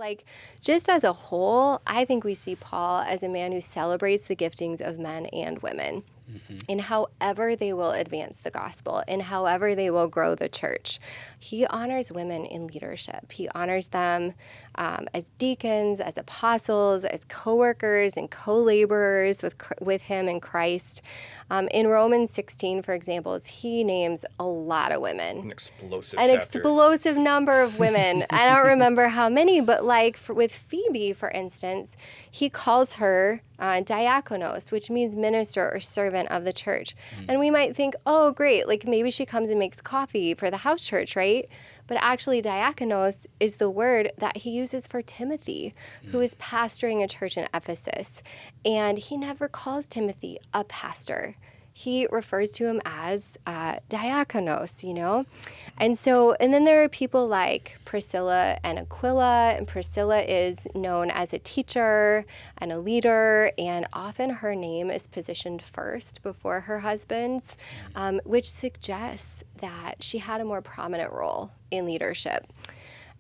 Like, just as a whole, I think we see Paul as a man who celebrates the giftings of men and women in however they will advance the gospel, in however they will grow the church. He honors women in leadership. He honors them as deacons, as apostles, as co-workers and co-laborers with him in Christ. In Romans 16, for example, he names a lot of women. An explosive number of women. I don't remember how many, but with Phoebe, for instance, he calls her diakonos, which means minister or servant of the church. And we might think, oh, great, like maybe she comes and makes coffee for the house church, right? But actually, diakonos is the word that he uses for Timothy, who is pastoring a church in Ephesus. And he never calls Timothy a pastor. He refers to him as diakonos, And then there are people like Priscilla and Aquila, and Priscilla is known as a teacher and a leader, and often her name is positioned first before her husband's, which suggests that she had a more prominent role in leadership.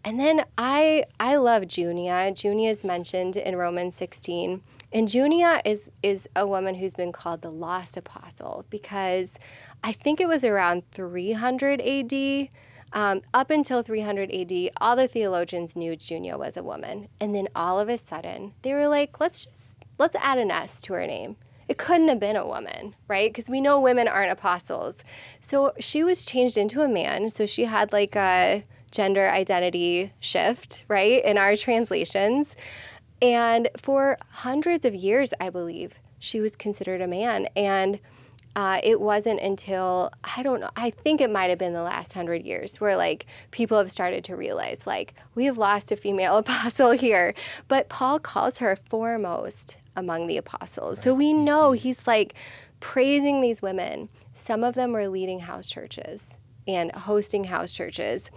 And then I love Junia. Junia is mentioned in Romans 16. And Junia is a woman who's been called the lost apostle because I think it was around 300 AD. Up until 300 AD, all the theologians knew Junia was a woman. And then all of a sudden, they were like, let's add an S to her name. It couldn't have been a woman, right? Because we know women aren't apostles. So she was changed into a man. So she had like a gender identity shift, right, in our translations. And for hundreds of years, I believe, she was considered a man. And it wasn't until, I don't know, I think it might have been the last 100 years where like people have started to realize like we have lost a female apostle here. But Paul calls her foremost among the apostles. So we know he's like praising these women. Some of them were leading house churches and hosting house churches.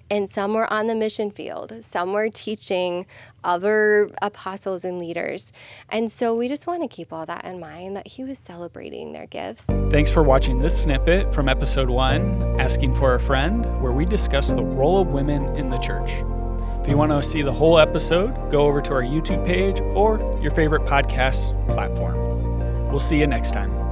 And some were on the mission field. Some were teaching other apostles and leaders. And so we just want to keep all that in mind, that he was celebrating their gifts. Thanks for watching this snippet from episode 1, Asking for a Friend, where we discuss the role of women in the church. If you want to see the whole episode, go over to our YouTube page or your favorite podcast platform. We'll see you next time.